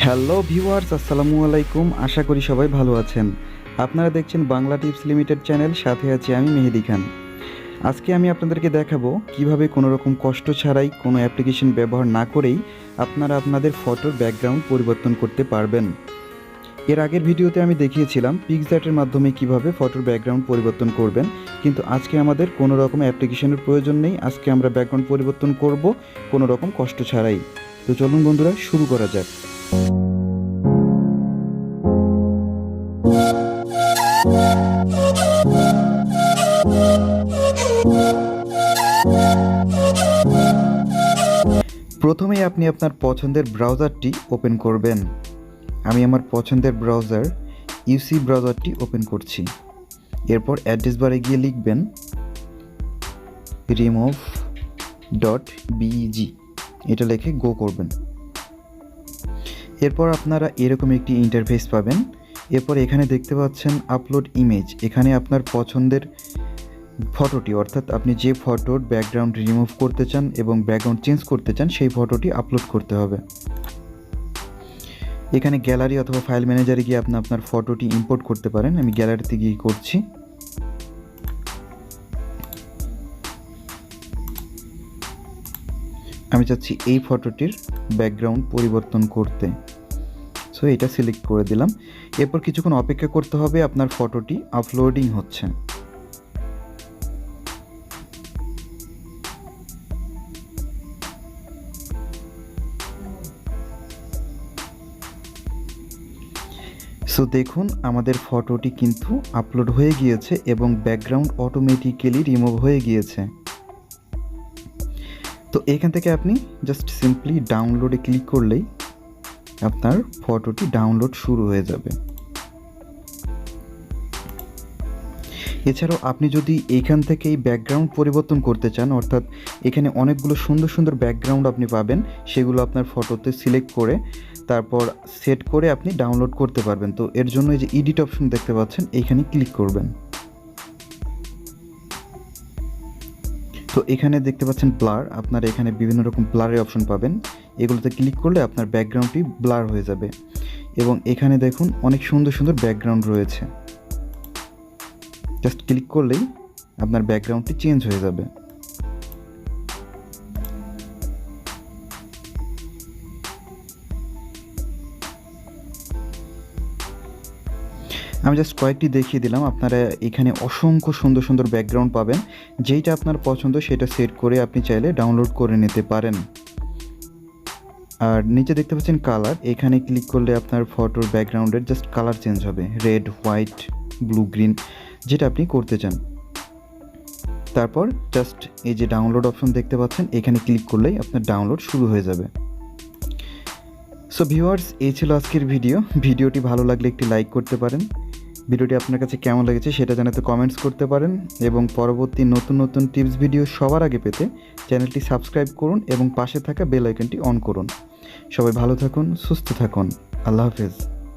Hello viewers, আসসালামু আলাইকুম। আশা করি সবাই ভালো আছেন। আপনারা দেখছেন বাংলা টিপস লিমিটেড চ্যানেল, সাথে আছি আমি মেহেদি খান। আজকে আমি আপনাদেরকে দেখাবো কিভাবে কোনো রকম কষ্ট ছাড়াই, কোনো অ্যাপ্লিকেশন ব্যবহার না করেই আপনারা আপনাদের ফটোর ব্যাকগ্রাউন্ড পরিবর্তন করতে পারবেন। এর আগের ভিডিওতে আমি দেখিয়েছিলাম পিক্সআর্টের মাধ্যমে কিভাবে ফটোর ব্যাকগ্রাউন্ড পরিবর্তন করবেন, কিন্তু আজকে আমাদের কোনো রকম অ্যাপ্লিকেশনের প্রয়োজন নেই। আজকে আমরা ব্যাকগ্রাউন্ড পরিবর্তন করব কোনো রকম কষ্ট ছাড়াই। তো চলুন বন্ধুরা, শুরু করা যাক। প্রথমেই আপনি আপনার পছন্দের ব্রাউজারটি ওপেন করবেন। আমি আমার পছন্দের ব্রাউজার ইউসি ব্রাউজারটি ওপেন করছি। এরপর অ্যাড্রেস বারে গিয়ে লিখবেন remove.bg, এটা লিখে গো করবেন। এরপর আপনারা এরকম একটি ইন্টারফেস পাবেন। এরপর এখানে দেখতে পাচ্ছেন আপলোড ইমেজ। এখানে আপনার পছন্দের ফটোটি, অর্থাৎ আপনি যে ফটোর ব্যাকগ্রাউন্ড রিমুভ করতে চান এবং ব্যাকগ্রাউন্ড চেঞ্জ করতে চান সেই ফটোটি আপলোড করতে হবে। এখানে গ্যালারি অথবা ফাইল ম্যানেজারে গিয়ে আপনি আপনার ফটোটি ইম্পোর্ট করতে পারেন। আমি গ্যালারিতে গিয়ে করছি। আমি চাচ্ছি এই ফটোটির ব্যাকগ্রাউন্ড পরিবর্তন করতে, সো এটা সিলেক্ট করে দিলাম। এরপর কিছুক্ষণ অপেক্ষা করতে হবে, আপনার ফটোটি আপলোডিং হচ্ছে। সো দেখুন, আমাদের ফটোটি কিন্তু আপলোড হয়ে গিয়েছে এবং ব্যাকগ্রাউন্ড অটোমেটিক্যালি রিমুভ হয়ে গিয়েছে। তো এখান থেকে আপনি জাস্ট সিম্পলি ডাউনলোডে ক্লিক করলেই আপনার ফটোটি ডাউনলোড শুরু হয়ে যাবে। এছাড়াও আপনি যদি এইখান থেকে এই ব্যাকগ্রাউন্ড পরিবর্তন করতে চান, অর্থাৎ এখানে অনেকগুলো সুন্দর সুন্দর ব্যাকগ্রাউন্ড আপনি পাবেন, সেগুলো আপনার ফটোতে সিলেক্ট করে তারপর সেট করে আপনি ডাউনলোড করতে পারবেন। তো এর জন্য এই যে এডিট অপশন দেখতে পাচ্ছেন, এইখানে ক্লিক করবেন। তো এখানে দেখতে পাচ্ছেন ব্লার, আপনারা এখানে বিভিন্ন রকম ব্লারের অপশন পাবেন। এগুলোতে ক্লিক করলে আপনার ব্যাকগ্রাউন্ডটি ব্লার হয়ে যাবে এবং এখানে দেখুন অনেক সুন্দর সুন্দর ব্যাকগ্রাউন্ড রয়েছে। জাস্ট ক্লিক করলেই আপনার ব্যাকগ্রাউন্ডটি চেঞ্জ হয়ে যাবে। আমি জাস্ট কয়েকটি দেখিয়ে দিলাম। আপনারা এখানে অসংখ্য সুন্দর সুন্দর ব্যাকগ্রাউন্ড পাবেন। যেইটা আপনার পছন্দ সেটা সেট করে আপনি চাইলে ডাউনলোড করে নিতে পারেন। আর নিচে দেখতে পাচ্ছেন কালার, এখানে ক্লিক করলে আপনার ফটোর ব্যাকগ্রাউন্ডের জাস্ট কালার চেঞ্জ হবে, রেড, হোয়াইট, ব্লু, গ্রিন, যেটা আপনি করতে চান। তারপর জাস্ট এই যে ডাউনলোড অপশন দেখতে পাচ্ছেন, এখানে ক্লিক করলেই আপনার ডাউনলোড শুরু হয়ে যাবে। সো ভিউয়ার্স, এই ছিল আজকের ভিডিওটি ভালো লাগলে একটি লাইক করতে পারেন। ভিডিওটি আপনার কাছে কেমন লেগেছে সেটা জানাতে কমেন্টস করতে পারেন এবং পরবর্তী নতুন নতুন টিপস ভিডিও সবার আগে পেতে চ্যানেলটি সাবস্ক্রাইব করুন এবং পাশে থাকা বেল আইকনটি অন করুন। সবাই ভালো থাকুন, সুস্থ থাকুন। আল্লাহ হাফেজ।